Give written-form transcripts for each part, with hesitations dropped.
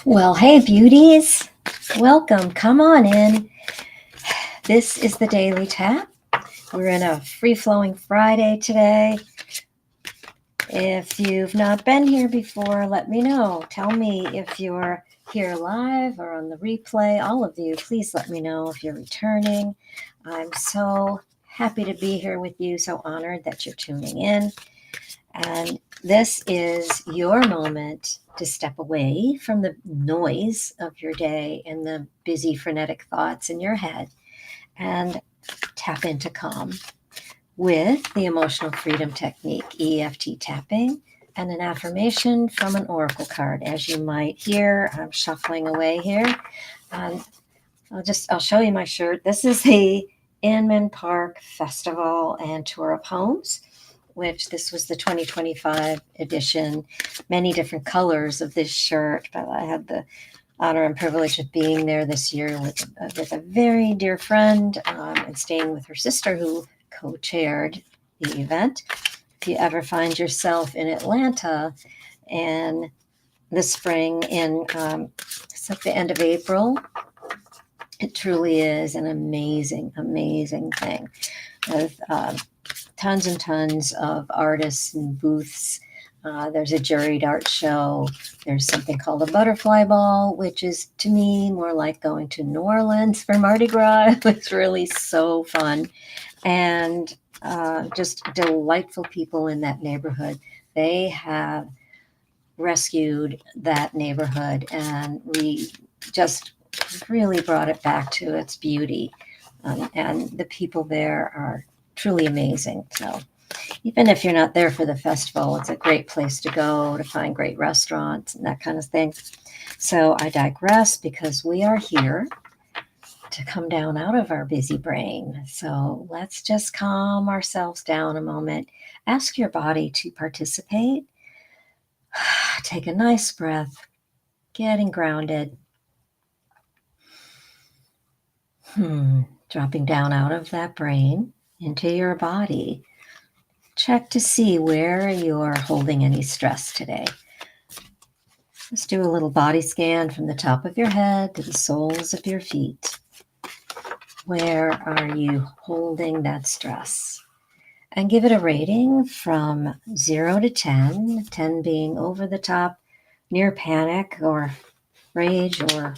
Well, hey, beauties. Welcome. Come on in. This is the Daily Tap. We're in a free-flowing Friday today. If you've not been here before, let me know. Tell me if you're here live or on the replay. All of you, please let me know if you're returning. I'm so happy to be here with you, so honored that you're tuning in. And this is your moment to step away from the noise of your day and the busy, frenetic thoughts in your head and tap into calm with the emotional freedom technique, EFT tapping, and an affirmation from an oracle card. As you might hear, I'm shuffling away here. I'll show you my shirt. This is the Inman Park Festival and Tour of Homes, which this was the 2025 edition. Many different colors of this shirt, but I had the honor and privilege of being there this year with a very dear friend and staying with her sister who co-chaired the event. If you ever find yourself in Atlanta in the spring, it's at the end of April, it truly is an amazing, amazing thing with tons and tons of artists and booths. There's a juried art show. There's something called a butterfly ball, which is, to me, more like going to New Orleans for Mardi Gras. It's really so fun. And just delightful people in that neighborhood. They have rescued that neighborhood and just really brought it back to its beauty. And the people there are truly amazing. So even if you're not there for the festival, it's a great place to go to find great restaurants and that kind of thing. So I digress because we are here to come down out of our busy brain. So let's just calm ourselves down a moment. Ask your body to participate. Take a nice breath, getting grounded. Dropping down out of that brain into your body. Check to see where you're holding any stress today. Let's do a little body scan from the top of your head to the soles of your feet. Where are you holding that stress? And give it a rating from 0 to 10, 10 being over the top, near panic or rage or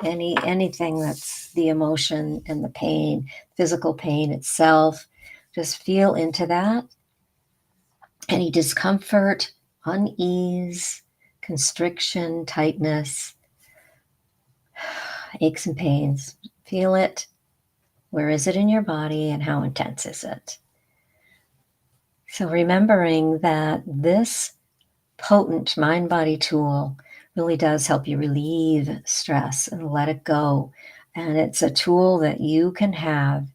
anything that's the emotion and the pain, physical pain itself. Just feel into that. Any discomfort, unease, constriction, tightness, aches and pains. Feel it. Where is it in your body and how intense is it? So remembering that this potent mind-body tool really does help you relieve stress and let it go. And it's a tool that you can have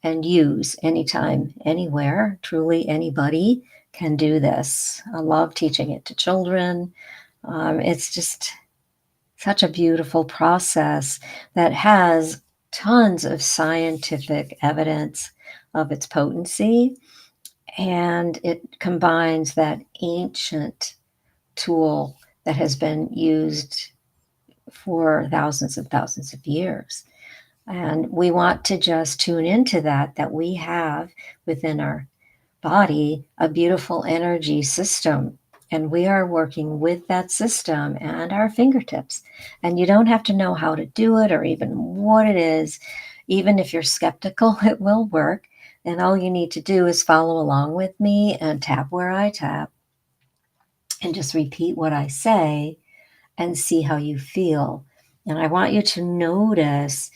and use anytime, anywhere. Truly anybody can do this. I love teaching it to children. It's just such a beautiful process that has tons of scientific evidence of its potency. And it combines that ancient tool that has been used for thousands and thousands of years. And we want to just tune into that we have within our body a beautiful energy system. And we are working with that system and our fingertips. And you don't have to know how to do it or even what it is. Even if you're skeptical, it will work. And all you need to do is follow along with me and tap where I tap and just repeat what I say and see how you feel. And I want you to notice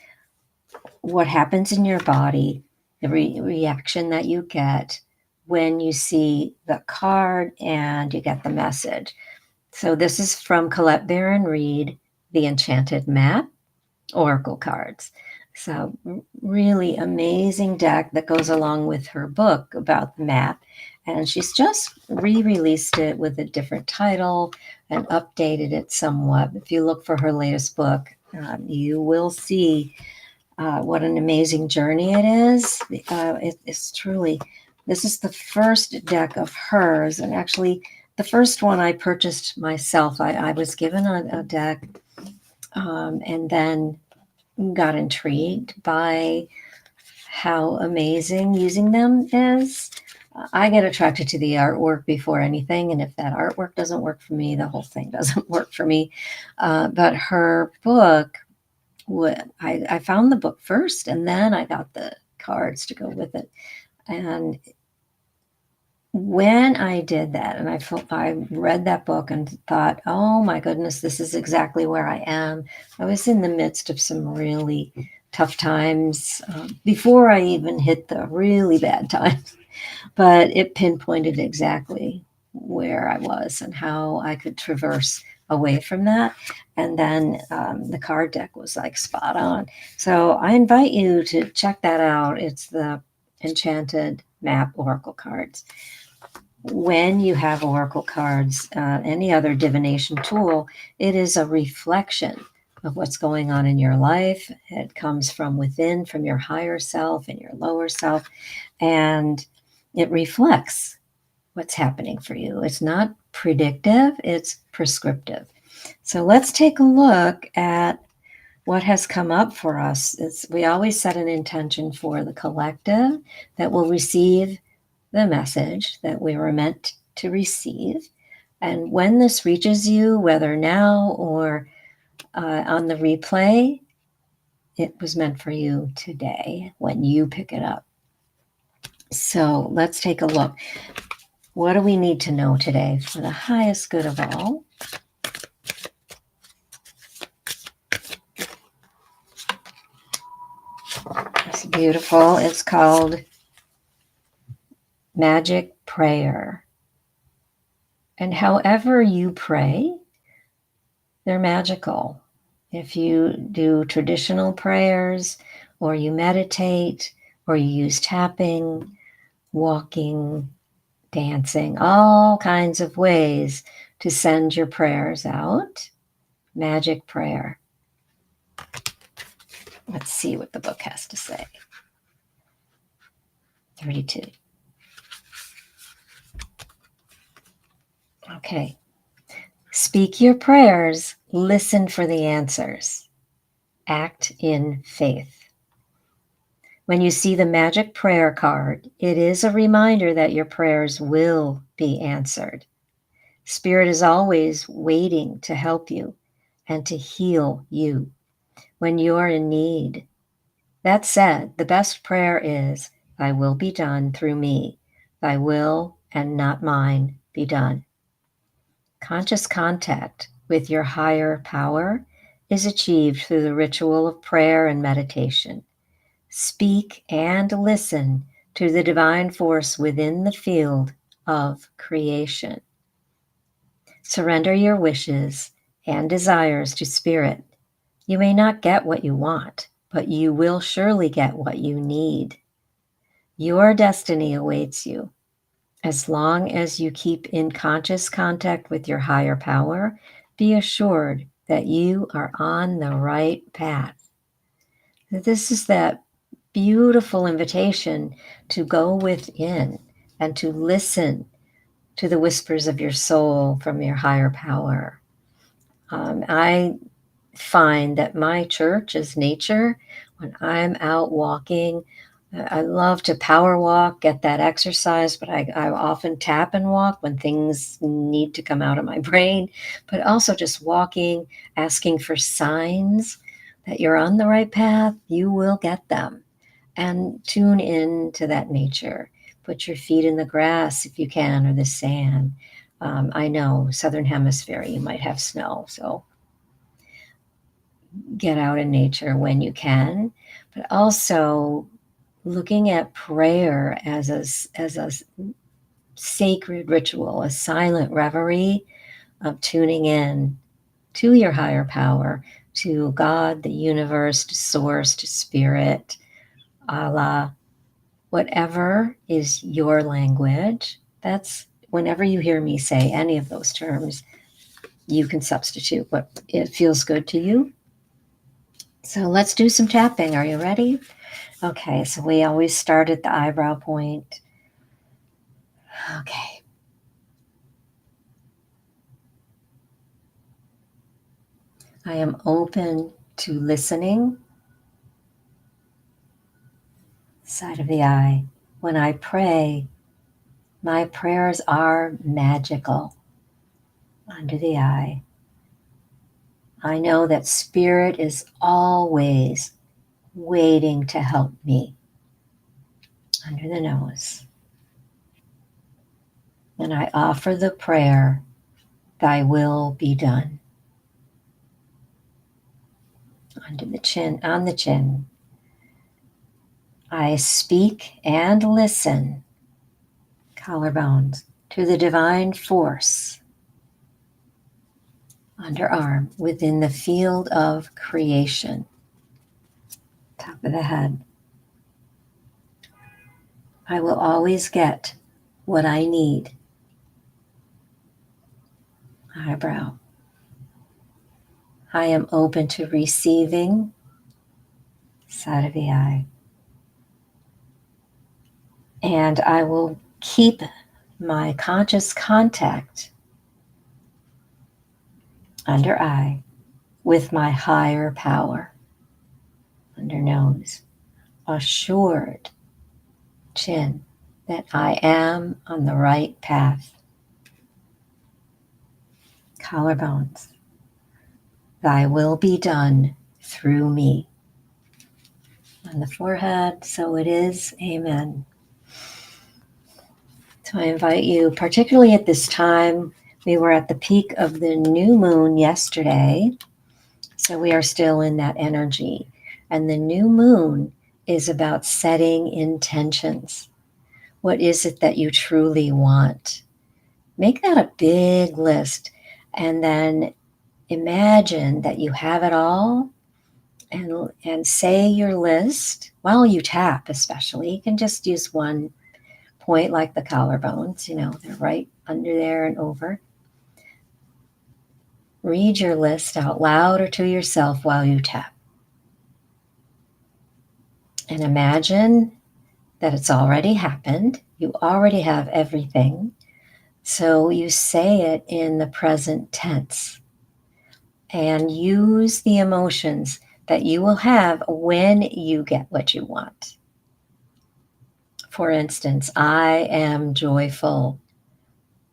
what happens in your body, the reaction that you get when you see the card and you get the message. So this is from Colette Baron-Reid, the Enchanted Map Oracle cards. So really amazing deck that goes along with her book about the map. And she's just re-released it with a different title and updated it somewhat. If you look for her latest book, you will see what an amazing journey it is. It's truly, this is the first deck of hers. And actually, the first one I purchased myself. I was given a deck and then got intrigued by how amazing using them is. I get attracted to the artwork before anything, and if that artwork doesn't work for me, the whole thing doesn't work for me. But her book, I found the book first, and then I got the cards to go with it. And when I did that, and I read that book and thought, oh my goodness, this is exactly where I am. I was in the midst of some really tough times before I even hit the really bad times, but it pinpointed exactly where I was and how I could traverse away from that. And then the card deck was like spot on. So I invite you to check that out. It's the Enchanted Map Oracle cards. When you have oracle cards, any other divination tool, it is a reflection of what's going on in your life. It comes from within, from your higher self and your lower self, and it reflects what's happening for you. It's not predictive, it's prescriptive. So let's take a look at what has come up for us. We always set an intention for the collective that will receive the message that we were meant to receive. And when this reaches you, whether now or on the replay, it was meant for you today when you pick it up. So let's take a look. What do we need to know today for the highest good of all? It's beautiful. It's called Magic Prayer. And however you pray, they're magical. If you do traditional prayers, or you meditate, or you use tapping, walking, dancing, all kinds of ways to send your prayers out. Magic prayer. Let's see what the book has to say. 32. Okay. Speak your prayers, listen for the answers. Act in faith. When you see the magic prayer card, it is a reminder that your prayers will be answered. Spirit is always waiting to help you and to heal you when you are in need. That said, the best prayer is, Thy will be done through me. Thy will and not mine be done. Conscious contact with your higher power is achieved through the ritual of prayer and meditation. Speak and listen to the divine force within the field of creation. Surrender your wishes and desires to Spirit. You may not get what you want, but you will surely get what you need. Your destiny awaits you. As long as you keep in conscious contact with your higher power, be assured that you are on the right path. This is that beautiful invitation to go within and to listen to the whispers of your soul from your higher power. I find that my church is nature. When I'm out walking, I love to power walk, get that exercise, but I often tap and walk when things need to come out of my brain, but also just walking, asking for signs that you're on the right path, you will get them. And tune in to that nature. Put your feet in the grass if you can, or the sand. I know, Southern Hemisphere, you might have snow, so get out in nature when you can, but also looking at prayer as a sacred ritual, a silent reverie of tuning in to your higher power, to God, the universe, to source, to spirit, Allah, whatever is your language. That's whenever you hear me say any of those terms, you can substitute what it feels good to you. So let's do some tapping. Are you ready? Okay, so we always start at the eyebrow point. Okay. I am open to listening. Side of the eye. When I pray, my prayers are magical. Under the eye. I know that Spirit is always waiting to help me. Under the nose. And I offer the prayer, Thy will be done. Under the chin, on the chin. I speak and listen, collarbones, to the divine force. Underarm, within the field of creation. Top of the head. I will always get what I need. Eyebrow. I am open to receiving. Side of the eye. And I will keep my conscious contact under eye with my higher power. Under nose. Assured, chin, that I am on the right path. Collarbones. Thy will be done through me. On the forehead, so it is. Amen. So I invite you, particularly at this time, we were at the peak of the new moon yesterday, so we are still in that energy. And the new moon is about setting intentions. What is it that you truly want? Make that a big list, and then imagine that you have it all, and say your list while you tap. Especially, you can just use one point, like the collarbones, they're right under there and over. Read your list out loud or to yourself while you tap, and imagine that it's already happened. You already have everything, so you say it in the present tense and use the emotions that you will have when you get what you want. For instance, I am joyful.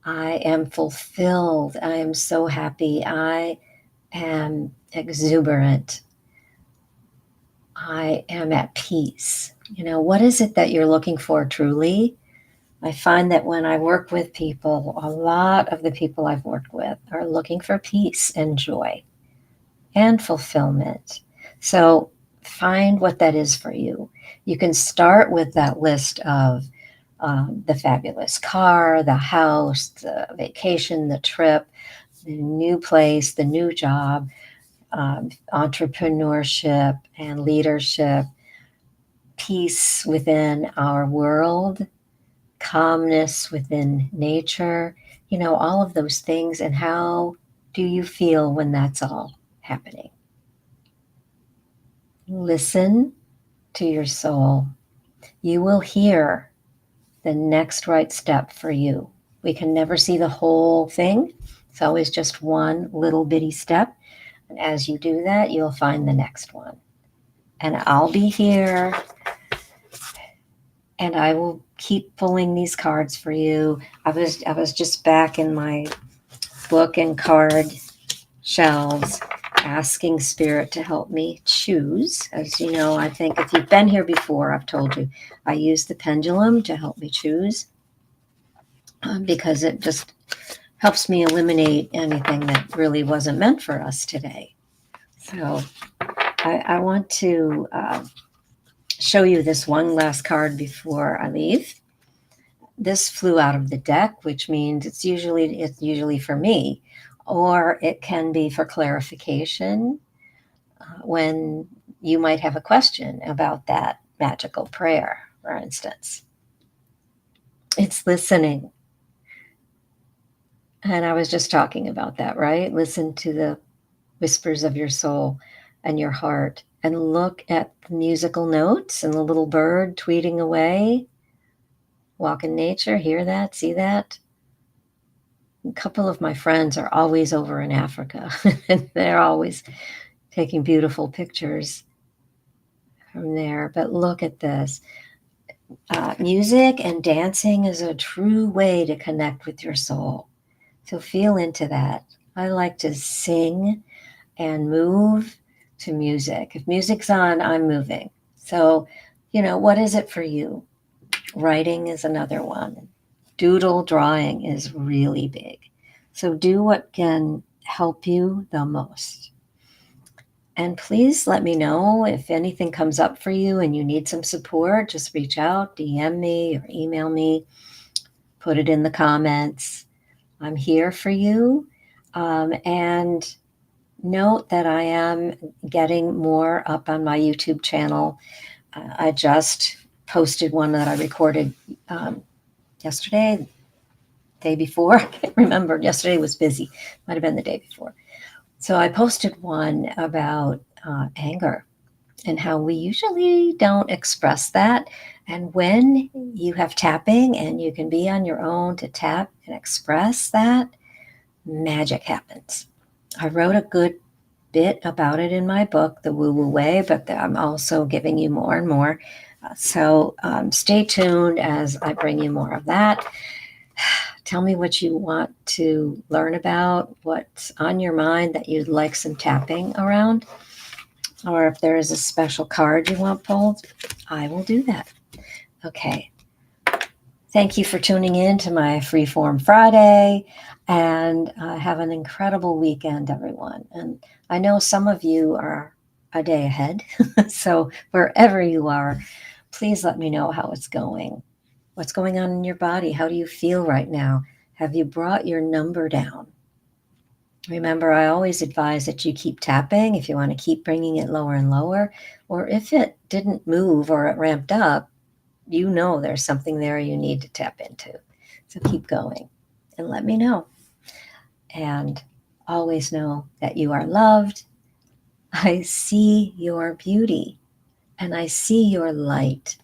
I am fulfilled. I am so happy. I am exuberant. I am at peace. What is it that you're looking for truly? I find that when I work with people, a lot of the people I've worked with are looking for peace and joy and fulfillment. So find what that is for you. You can start with that list of the fabulous car, the house, the vacation, the trip, the new place, the new job, entrepreneurship and leadership, peace within our world, calmness within nature, all of those things. And how do you feel when that's all happening? Listen to your soul. You will hear the next right step for you. We can never see the whole thing. It's always just one little bitty step. And as you do that, you'll find the next one. And I'll be here, and I will keep pulling these cards for you. I was just back in my book and card shelves asking Spirit to help me choose. As you know, I think if you've been here before, I've told you, I use the pendulum to help me choose because it just helps me eliminate anything that really wasn't meant for us today. So I want to show you this one last card before I leave. This flew out of the deck, which means it's usually for me, or it can be for clarification when you might have a question about that magical prayer, for instance. It's listening. And I was just talking about that, right? Listen to the whispers of your soul and your heart, and look at the musical notes and the little bird tweeting away. Walk in nature, hear that, see that. A couple of my friends are always over in Africa, and they're always taking beautiful pictures from there. But look at this. Music and dancing is a true way to connect with your soul. So feel into that. I like to sing and move to music. If music's on, I'm moving. So, what is it for you? Writing is another one. Doodle drawing is really big. So do what can help you the most. And please let me know if anything comes up for you and you need some support. Just reach out, DM me or email me, put it in the comments. I'm here for you. And note that I am getting more up on my YouTube channel. I just posted one that I recorded yesterday, day before. I can't remember. Yesterday was busy. Might have been the day before. So I posted one about anger and how we usually don't express that. And when you have tapping and you can be on your own to tap and express that, magic happens. I wrote a good bit about it in my book, The Woo Woo Way, but I'm also giving you more and more. So stay tuned as I bring you more of that. Tell me what you want to learn about, what's on your mind that you'd like some tapping around, or if there is a special card you want pulled, I will do that. Okay. Thank you for tuning in to my Freeform Friday, and have an incredible weekend, everyone. And I know some of you are a day ahead, so wherever you are, please let me know how it's going. What's going on in your body? How do you feel right now? Have you brought your number down? Remember, I always advise that you keep tapping if you want to keep bringing it lower and lower, or if it didn't move or it ramped up, there's something there you need to tap into. So keep going and let me know. And always know that you are loved. I see your beauty and I see your light.